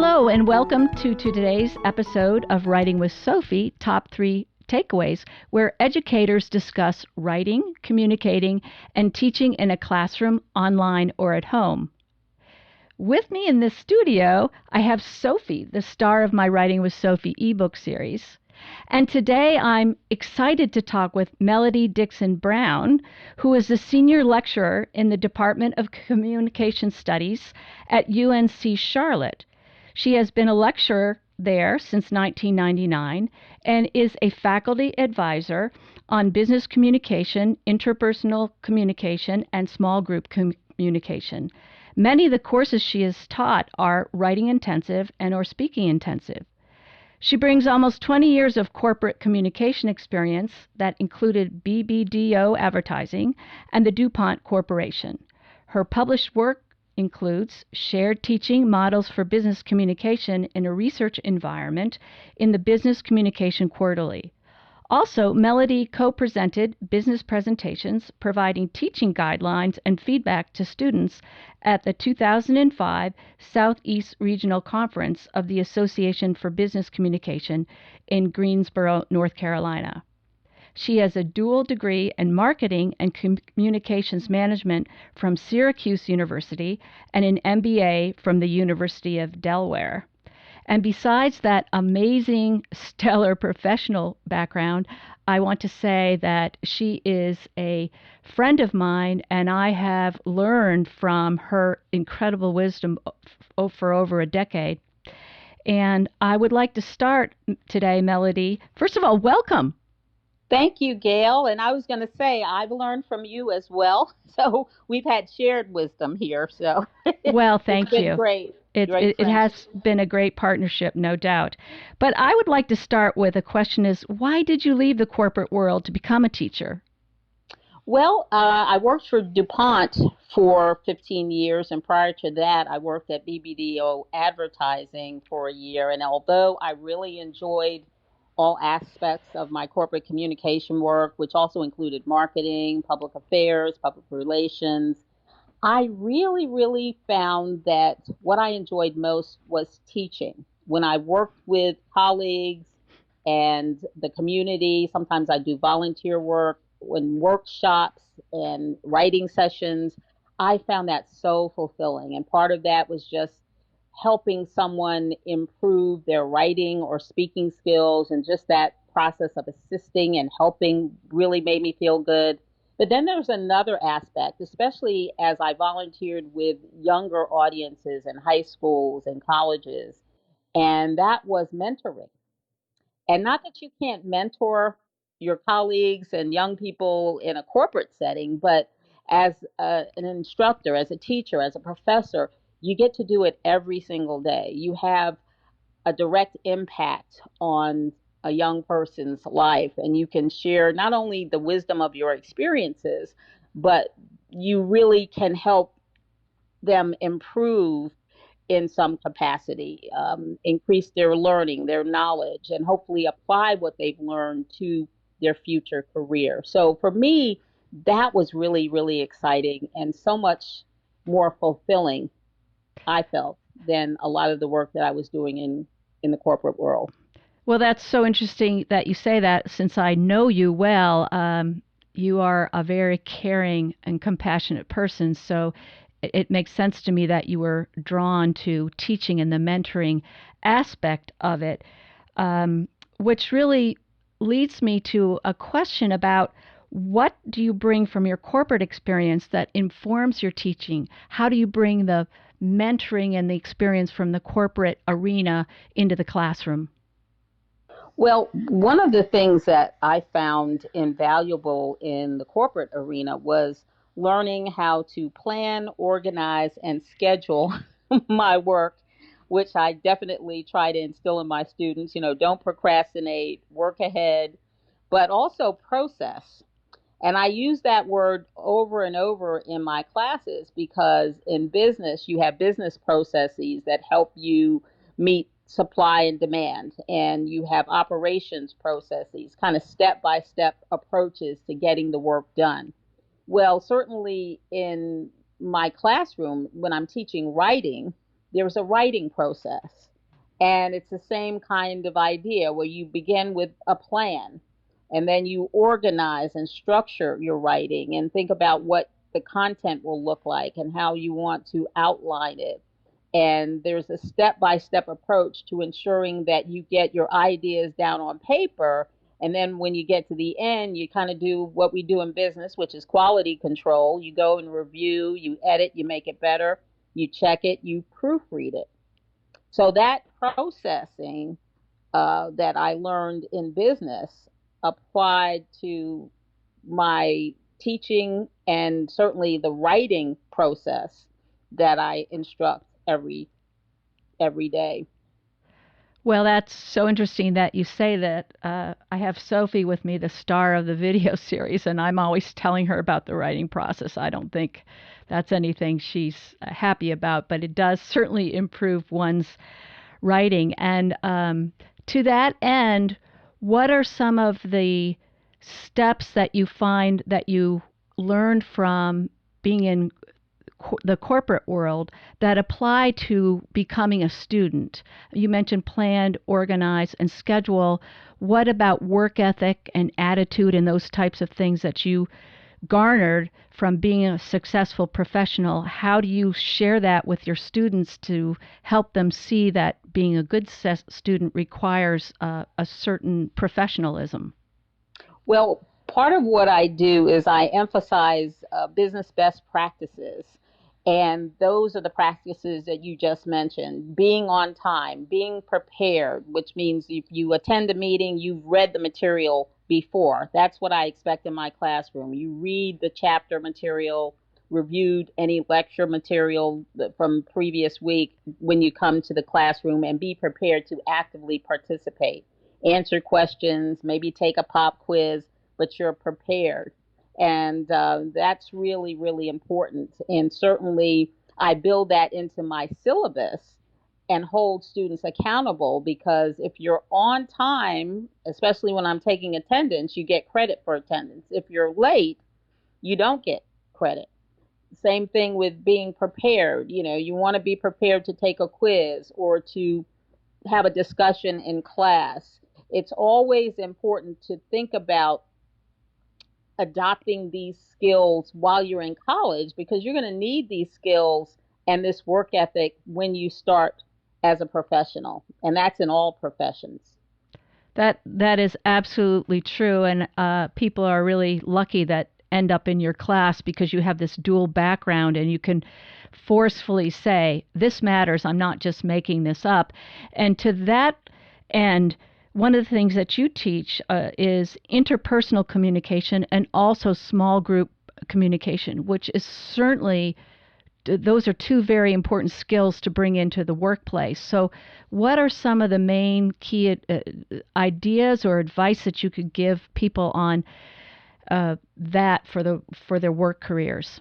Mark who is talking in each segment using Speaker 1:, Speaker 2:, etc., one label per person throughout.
Speaker 1: Hello, and welcome to today's episode of Writing with Sofie, Top 3 Takeaways, where educators discuss writing, communicating, and teaching in a classroom, online, or at home. With me in this studio, I have Sofie, the star of my Writing with Sofie ebook series. And today I'm excited to talk with Melody Dixon Brown, who is a senior lecturer in the Department of Communication Studies at UNC Charlotte. She has been a lecturer there since 1999 and is a faculty advisor on business communication, interpersonal communication, and small group communication. Many of the courses she has taught are writing intensive and or speaking intensive. She brings almost 20 years of corporate communication experience that included BBDO Advertising and the DuPont Corporation. Her published work includes Shared Teaching Models for Business Communication in a Research Environment in the Business Communication Quarterly. Also, Melody co-presented business presentations providing teaching guidelines and feedback to students at the 2005 Southeast Regional Conference of the Association for Business Communication in Greensboro, North Carolina. She has a dual degree in marketing and communications management from Syracuse University and an MBA from the University of Delaware. And besides that amazing, stellar professional background, I want to say that she is a friend of mine, and I have learned from her incredible wisdom for over a decade. And I would like to start today, Melody. First of all, welcome.
Speaker 2: Thank you, Gail. And I was going to say, I've learned from you as well. So we've had shared wisdom here. So
Speaker 1: well, thank
Speaker 2: it's been
Speaker 1: you.
Speaker 2: Great.
Speaker 1: It has been a great partnership, no doubt. But I would like to start with a question is, why did you leave the corporate world to become a teacher?
Speaker 2: Well, I worked for DuPont for 15 years. And prior to that, I worked at BBDO Advertising for a year. And although I really enjoyed all aspects of my corporate communication work, which also included marketing, public affairs, public relations, I really found that what I enjoyed most was teaching. When I worked with colleagues and the community, sometimes I do volunteer work, when workshops and writing sessions, I found that so fulfilling. And part of that was just helping someone improve their writing or speaking skills, and just that process of assisting and helping really made me feel good. But then there's another aspect, especially as I volunteered with younger audiences in high schools and colleges, and that was mentoring. And not that you can't mentor your colleagues and young people in a corporate setting, but as an instructor, as a teacher, as a professor, you get to do it every single day. You have a direct impact on a young person's life, and you can share not only the wisdom of your experiences, but you really can help them improve in some capacity, increase their learning, their knowledge, and hopefully apply what they've learned to their future career. So for me, that was really exciting and so much more fulfilling, I felt, than a lot of the work that I was doing in the corporate world.
Speaker 1: Well, that's so interesting that you say that, since I know you well. You are a very caring and compassionate person, so it makes sense to me that you were drawn to teaching and the mentoring aspect of it, which really leads me to a question about what do you bring from your corporate experience that informs your teaching? How do you bring the mentoring and the experience from the corporate arena into the classroom?
Speaker 2: Well, one of the things that I found invaluable in the corporate arena was learning how to plan, organize, and schedule my work, which I definitely try to instill in my students. Don't procrastinate, work ahead, but also process. And I use that word over and over in my classes because in business, you have business processes that help you meet supply and demand, and you have operations processes, kind of step-by-step approaches to getting the work done. Well, certainly in my classroom, when I'm teaching writing, there's a writing process. And it's the same kind of idea where you begin with a plan and then you organize and structure your writing and think about what the content will look like and how you want to outline it. And there's a step by step approach to ensuring that you get your ideas down on paper. And then when you get to the end, you kind of do what we do in business, which is quality control. You go and review, you edit, you make it better, you check it, you proofread it. So that processing that I learned in business applied to my teaching and certainly the writing process that I instruct every day.
Speaker 1: Well, that's so interesting that you say that. I have Sofie with me, the star of the video series, and I'm always telling her about the writing process. I don't think that's anything she's happy about, but it does certainly improve one's writing. And to that end, what are some of the steps that you find that you learned from being in the corporate world that apply to becoming a student? You mentioned plan, organize, and schedule. What about work ethic and attitude and those types of things that you garnered from being a successful professional? How do you share that with your students to help them see that being a good student requires a certain professionalism?
Speaker 2: Well, part of what I do is I emphasize business best practices. And those are the practices that you just mentioned: being on time, being prepared, which means if you attend a meeting, you've read the material before. That's what I expect in my classroom. You read the chapter material, reviewed any lecture material from previous week when you come to the classroom, and be prepared to actively participate. Answer questions, maybe take a pop quiz, but you're prepared. And that's really, really important. And certainly, I build that into my syllabus and hold students accountable, because if you're on time, especially when I'm taking attendance, you get credit for attendance. If you're late, you don't get credit. Same thing with being prepared. You know, you want to be prepared to take a quiz or to have a discussion in class. It's always important to think about adopting these skills while you're in college, because you're going to need these skills and this work ethic when you start as a professional, and that's in all professions.
Speaker 1: That is absolutely true, and people are really lucky that end up in your class because you have this dual background and you can forcefully say, this matters, I'm not just making this up. And to that end, one of the things that you teach is interpersonal communication and also small group communication, which is certainly, those are two very important skills to bring into the workplace. So, what are some of the main key ideas or advice that you could give people on that for their work careers?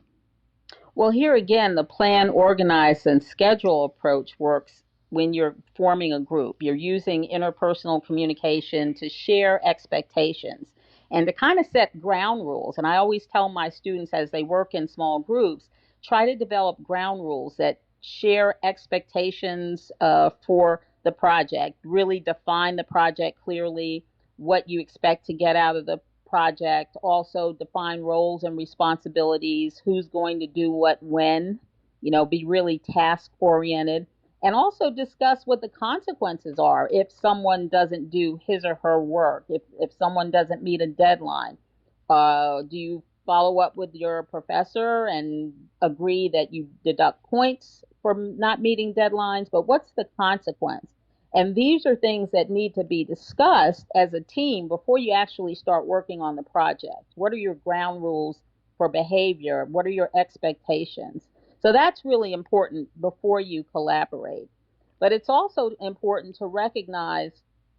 Speaker 2: Well, here again, the plan, organize, and schedule approach works when you're forming a group. You're using interpersonal communication to share expectations and to kind of set ground rules. And I always tell my students as they work in small groups, try to develop ground rules that share expectations for the project, really define the project clearly, what you expect to get out of the project, also define roles and responsibilities, who's going to do what when, be really task oriented, and also discuss what the consequences are if someone doesn't do his or her work, if someone doesn't meet a deadline. Do you follow up with your professor and agree that you deduct points for not meeting deadlines? But what's the consequence? And these are things that need to be discussed as a team before you actually start working on the project. What are your ground rules for behavior? What are your expectations? So that's really important before you collaborate. But it's also important to recognize,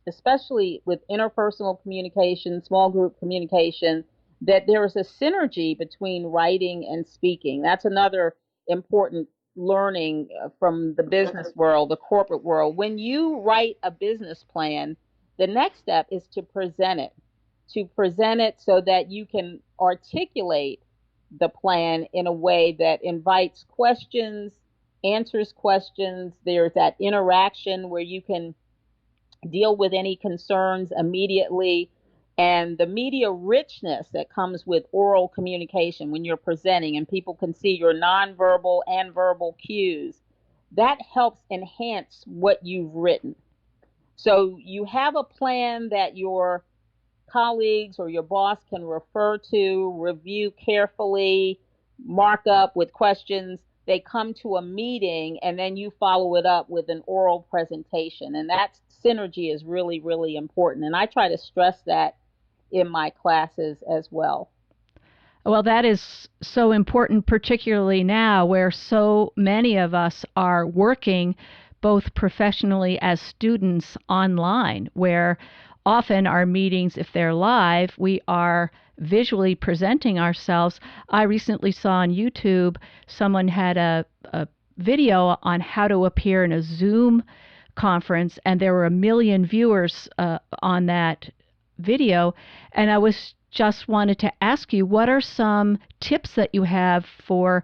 Speaker 2: especially with interpersonal communication, small group communication, that there is a synergy between writing and speaking. That's another important learning from the business world, the corporate world. When you write a business plan, the next step is to present it so that you can articulate the plan in a way that invites questions answers questions. There's that interaction where you can deal with any concerns immediately. And the media richness that comes with oral communication when you're presenting and people can see your nonverbal and verbal cues, that helps enhance what you've written. So you have a plan that your colleagues or your boss can refer to, review carefully, mark up with questions. They come to a meeting and then you follow it up with an oral presentation. And that synergy is really, really important. And I try to stress that in my classes as well.
Speaker 1: Well, that is so important, particularly now where so many of us are working both professionally as students online, where often our meetings, if they're live, we are visually presenting ourselves. I recently saw on YouTube someone had a video on how to appear in a Zoom conference, and there were 1 million viewers on that video. And I was just wanted to ask you, what are some tips that you have for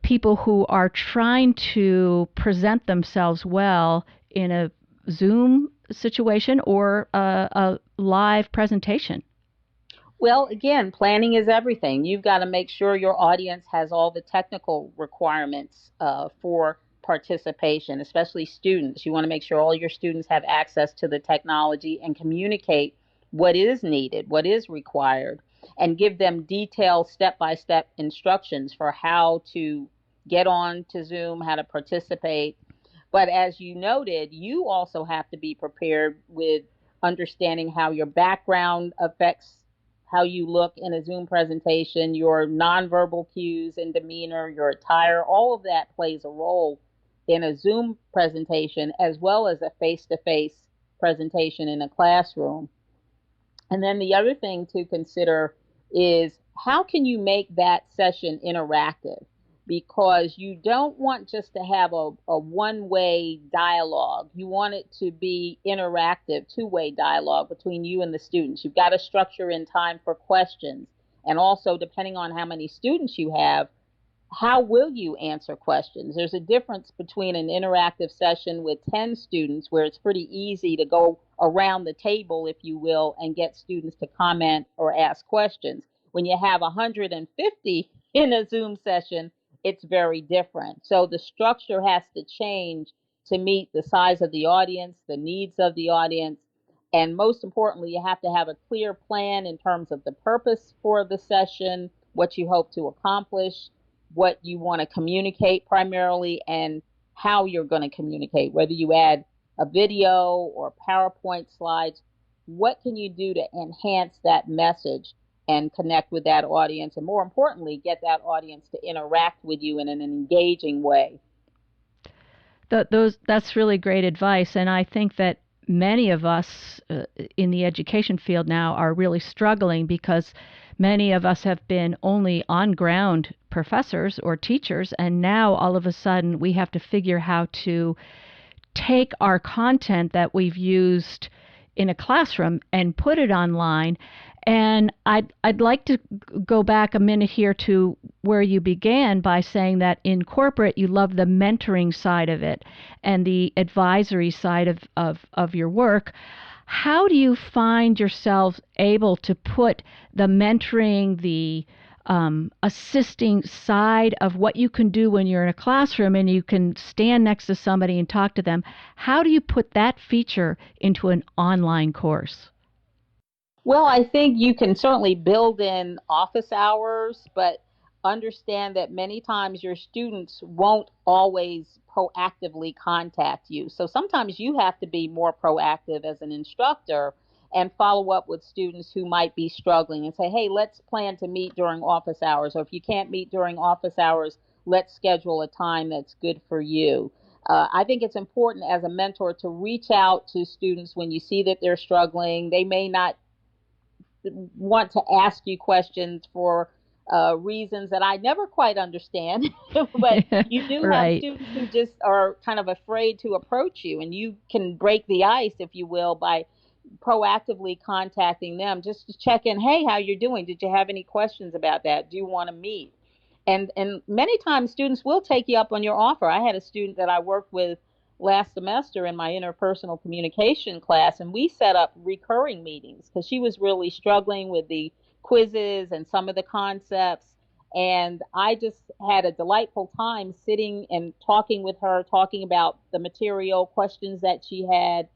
Speaker 1: people who are trying to present themselves well in a Zoom situation or a live presentation?
Speaker 2: Well, again, planning is everything. You've got to make sure your audience has all the technical requirements for participation, especially students. You want to make sure all your students have access to the technology and communicate what is needed, what is required, and give them detailed step by step instructions for how to get on to Zoom, how to participate. But as you noted, you also have to be prepared with understanding how your background affects how you look in a Zoom presentation, your nonverbal cues and demeanor, your attire, all of that plays a role in a Zoom presentation as well as a face-to-face presentation in a classroom. And then the other thing to consider is how can you make that session interactive? Because you don't want just to have a one-way dialogue. You want it to be interactive, two-way dialogue between you and the students. You've got to structure in time for questions. And also, depending on how many students you have, how will you answer questions? There's a difference between an interactive session with 10 students where it's pretty easy to go around the table, if you will, and get students to comment or ask questions. When you have 150 in a Zoom session, it's very different. So the structure has to change to meet the size of the audience, the needs of the audience, and most importantly, you have to have a clear plan in terms of the purpose for the session, what you hope to accomplish, what you want to communicate primarily, and how you're going to communicate, whether you add a video or PowerPoint slides. What can you do to enhance that message and connect with that audience, and more importantly, get that audience to interact with you in an engaging way?
Speaker 1: That's really great advice, and I think that many of us in the education field now are really struggling because many of us have been only on ground professors or teachers, and now all of a sudden we have to figure how to take our content that we've used in a classroom and put it online. And I'd like to go back a minute here to where you began by saying that in corporate you love the mentoring side of it and the advisory side of your work. How do you find yourself able to put the mentoring, the assisting side of what you can do when you're in a classroom and you can stand next to somebody and talk to them? How do you put that feature into an online course?
Speaker 2: Well, I think you can certainly build in office hours, but understand that many times your students won't always proactively contact you. So sometimes you have to be more proactive as an instructor and follow up with students who might be struggling and say, hey, let's plan to meet during office hours. Or if you can't meet during office hours, let's schedule a time that's good for you. I think it's important as a mentor to reach out to students when you see that they're struggling. They may not want to ask you questions for reasons that I never quite understand, but you do have
Speaker 1: Right.
Speaker 2: students who just are kind of afraid to approach you, and you can break the ice, if you will, by proactively contacting them just to check in. Hey, how you're doing? Did you have any questions about that? Do you want to meet? And many times students will take you up on your offer. I had a student that I worked with last semester in my interpersonal communication class, and we set up recurring meetings because she was really struggling with the quizzes and some of the concepts. And I just had a delightful time sitting and talking with her, talking about the material, questions that she had,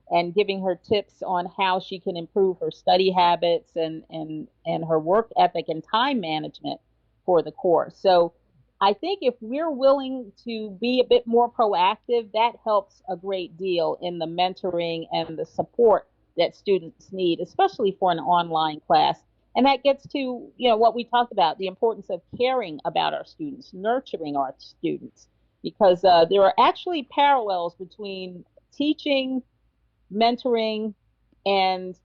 Speaker 2: and giving her tips on how she can improve her study habits and her work ethic and time management for the course. So I think if we're willing to be a bit more proactive, that helps a great deal in the mentoring and the support that students need, especially for an online class. And that gets to, what we talked about, the importance of caring about our students, nurturing our students, because there are actually parallels between teaching, mentoring, and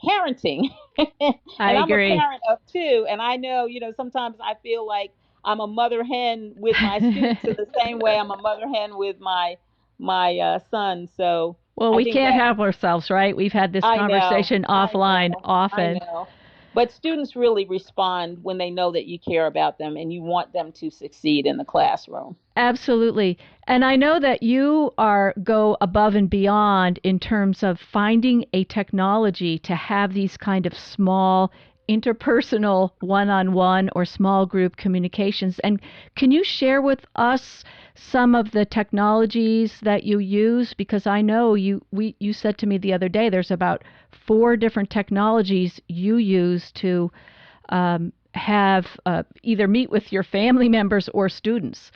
Speaker 2: parenting. And
Speaker 1: I
Speaker 2: I'm a
Speaker 1: agree.
Speaker 2: parent of two, and I know, sometimes I feel like I'm a mother hen with my students in the same way I'm a mother hen with my son. So
Speaker 1: Well,
Speaker 2: I
Speaker 1: we
Speaker 2: think
Speaker 1: can't
Speaker 2: that
Speaker 1: help ourselves, right? We've had this conversation
Speaker 2: I
Speaker 1: offline
Speaker 2: know, I
Speaker 1: often.
Speaker 2: know. But students really respond when they know that you care about them and you want them to succeed in the classroom.
Speaker 1: Absolutely. And I know that you are go above and beyond in terms of finding a technology to have these kind of small interpersonal one-on-one or small group communications. And can you share with us some of the technologies that you use? Because I know you said to me the other day there's about 4 different technologies you use to have either meet with your family members or students.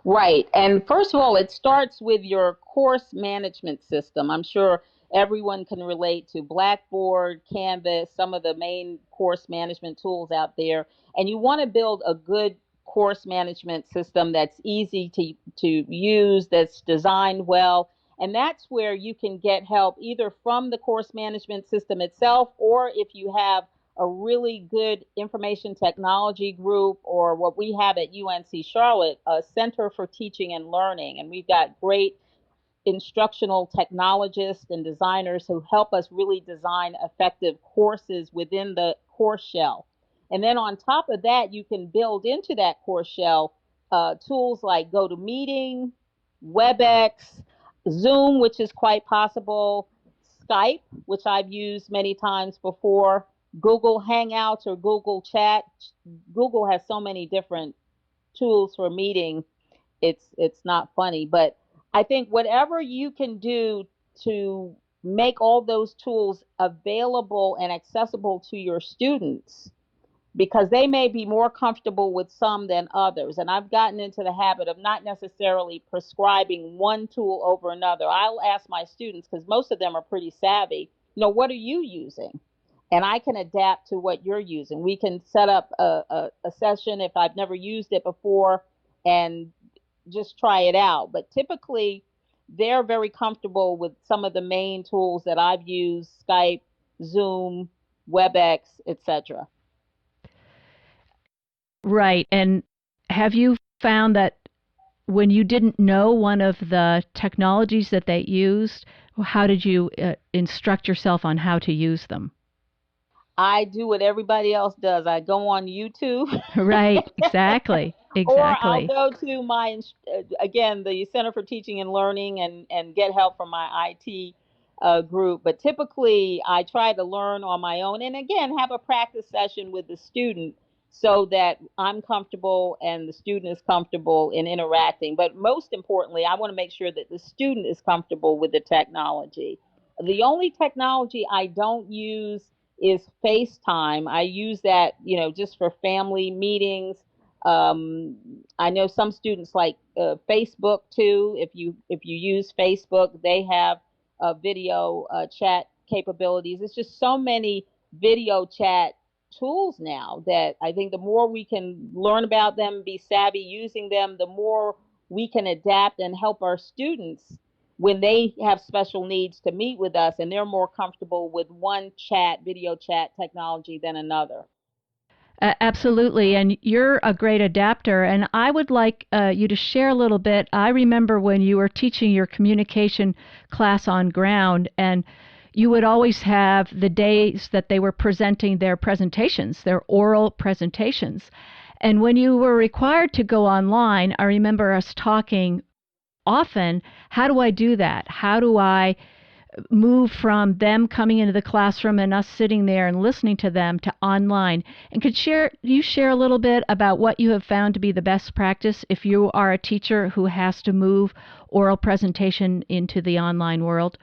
Speaker 2: Right. And first of all, it starts with your course management system. I'm sure everyone can relate to Blackboard, Canvas, some of the main course management tools out there. And you want to build a good course management system that's easy to use, that's designed well. And that's where you can get help either from the course management system itself, or if you have a really good information technology group, or what we have at UNC Charlotte, a Center for Teaching and Learning. And we've got great instructional technologists and designers who help us really design effective courses within the course shell. And then on top of that, you can build into that course shell tools like GoToMeeting, WebEx, Zoom, which is quite possible, Skype, which I've used many times before, Google Hangouts or Google Chat. Google has so many different tools for meeting. It's not funny, but I think whatever you can do to make all those tools available and accessible to your students, because they may be more comfortable with some than others. And I've gotten into the habit of not necessarily prescribing one tool over another. I'll ask my students, because most of them are pretty savvy, what are you using? And I can adapt to what you're using. We can set up a session if I've never used it before and just try it out. But typically, they're very comfortable with some of the main tools that I've used: Skype, Zoom, WebEx, etc.
Speaker 1: Right. And have you found that when you didn't know one of the technologies that they used, how did you instruct yourself on how to use them?
Speaker 2: I do what everybody else does. I go on YouTube,
Speaker 1: Right. Exactly.
Speaker 2: or I'll
Speaker 1: Exactly.
Speaker 2: go to again, the Center for Teaching and Learning, and get help from my IT group. But typically, I try to learn on my own, and again, have a practice session with the student so that I'm comfortable and the student is comfortable in interacting. But most importantly, I want to make sure that the student is comfortable with the technology. The only technology I don't use is FaceTime. I use that, just for family meetings. I know some students like Facebook too. If you use Facebook, they have video chat capabilities. It's just so many video chat tools now that I think the more we can learn about them, be savvy using them, the more we can adapt and help our students when they have special needs to meet with us, and they're more comfortable with one video chat technology than another.
Speaker 1: Absolutely. And you're a great adapter. And I would like you to share a little bit. I remember when you were teaching your communication class on ground, and you would always have the days that they were presenting their presentations, their oral presentations. And when you were required to go online, I remember us talking often, how do I do that? How do I move from them coming into the classroom and us sitting there and listening to them to online? And you share a little bit about what you have found to be the best practice if you are a teacher who has to move oral presentation into the online world?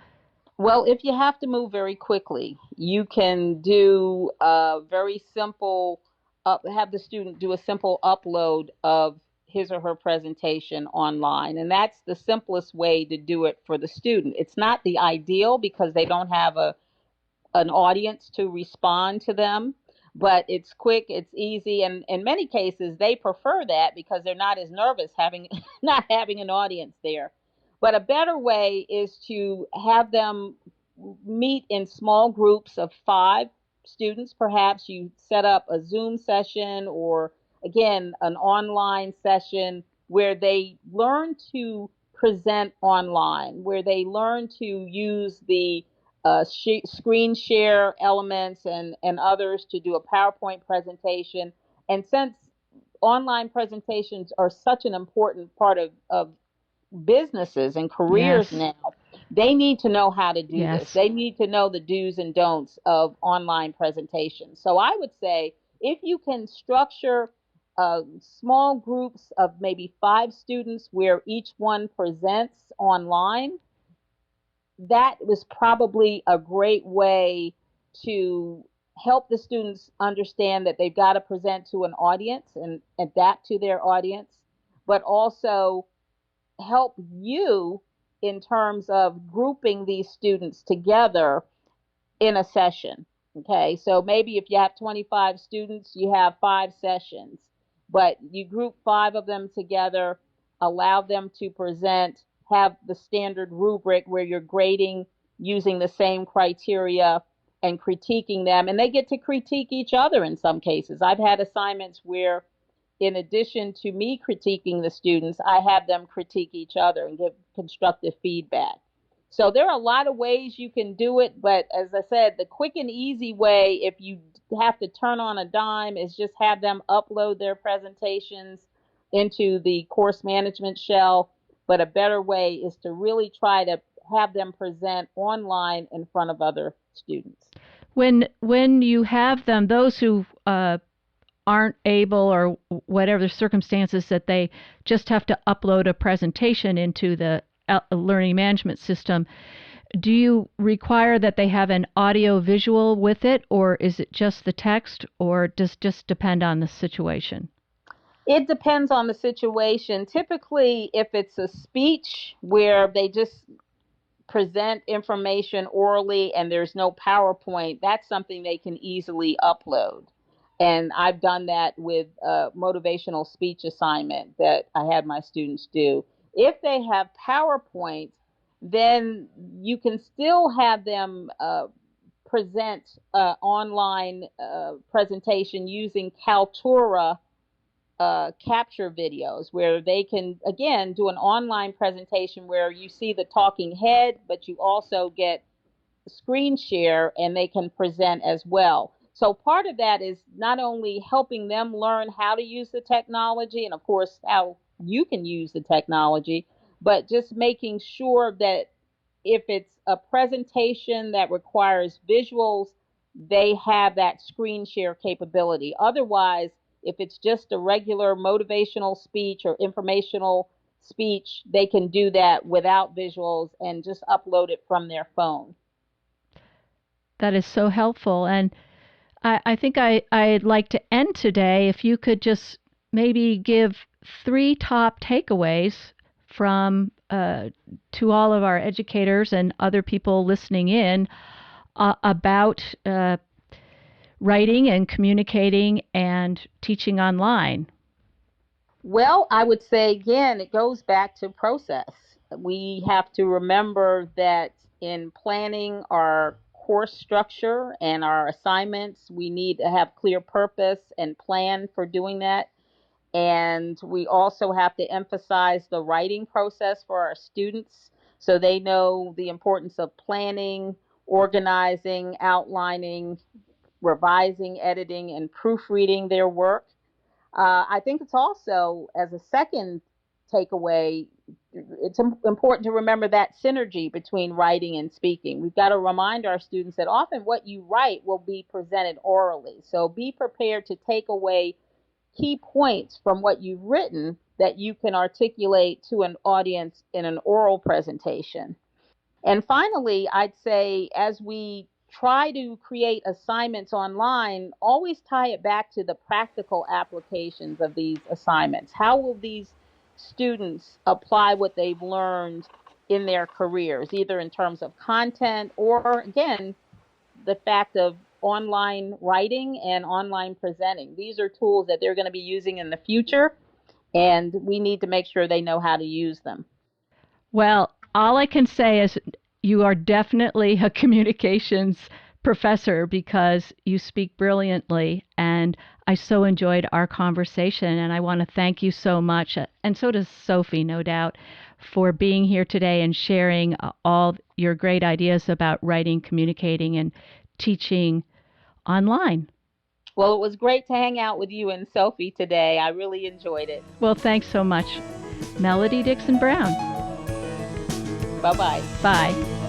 Speaker 2: Well, if you have to move very quickly, you can do a very simple, have the student do a simple upload of his or her presentation online. And that's the simplest way to do it for the student. It's not the ideal because they don't have an audience to respond to them, but it's quick, it's easy, and in many cases they prefer that because they're not as nervous having not having an audience there. But a better way is to have them meet in small groups of 5 students. Perhaps you set up a Zoom session or again an online session where they learn to present online, where they learn to use the screen share elements and others to do a PowerPoint presentation. And since online presentations are such an important part of businesses and careers
Speaker 1: Yes.
Speaker 2: now, they need to know how to do this.
Speaker 1: Yes.
Speaker 2: They need to know the do's and don'ts of online presentations. So I would say if you can structure small groups of maybe 5 students where each one presents online, that was probably a great way to help the students understand that they've got to present to an audience and adapt to their audience, but also help you in terms of grouping these students together in a session. Okay, so maybe if you have 25 students, you have 5 sessions, but you group 5 of them together, allow them to present, have the standard rubric where you're grading using the same criteria and critiquing them, and they get to critique each other in some cases. I've had assignments where in addition to me critiquing the students, I have them critique each other and give constructive feedback. So there are a lot of ways you can do it, but as I said, the quick and easy way, if you have to turn on a dime, is just have them upload their presentations into the course management shell. But a better way is to really try to have them present online in front of other students.
Speaker 1: When you have them, those who aren't able or whatever the circumstances that they just have to upload a presentation into the learning management system, do you require that they have an audio visual with it, or is it just the text, or does it just depend on the situation?
Speaker 2: It depends on the situation. Typically, if it's a speech where they just present information orally and there's no PowerPoint, that's something they can easily upload. And I've done that with a motivational speech assignment that I had my students do. If they have PowerPoint, then you can still have them present online presentation using Kaltura capture videos where they can, again, do an online presentation where you see the talking head, but you also get screen share and they can present as well. So part of that is not only helping them learn how to use the technology and, of course, how you can use the technology, but just making sure that if it's a presentation that requires visuals, they have that screen share capability. Otherwise, if it's just a regular motivational speech or informational speech, they can do that without visuals and just upload it from their phone.
Speaker 1: That is so helpful. And I think I'd like to end today if you could just maybe give 3 top takeaways from to all of our educators and other people listening in about writing and communicating and teaching online.
Speaker 2: Well, I would say again, it goes back to process. We have to remember that in planning our course structure and our assignments, we need to have clear purpose and plan for doing that. And we also have to emphasize the writing process for our students so they know the importance of planning, organizing, outlining, revising, editing, and proofreading their work. I think it's also, as a second takeaway, it's important to remember that synergy between writing and speaking. We've got to remind our students that often what you write will be presented orally. So be prepared to take away key points from what you've written that you can articulate to an audience in an oral presentation. And finally, I'd say as we try to create assignments online, always tie it back to the practical applications of these assignments. How will these students apply what they've learned in their careers, either in terms of content or, again, the fact of online writing and online presenting? These are tools that they're going to be using in the future, and we need to make sure they know how to use them.
Speaker 1: Well, all I can say is you are definitely a communications professor because you speak brilliantly. And I so enjoyed our conversation. And I want to thank you so much. And so does Sofie, no doubt, for being here today and sharing all your great ideas about writing, communicating, and teaching online.
Speaker 2: Well, it was great to hang out with you and Sofie today. I really enjoyed it.
Speaker 1: Well, thanks so much. Melody Dixon Brown.
Speaker 2: Bye-bye.
Speaker 1: Bye.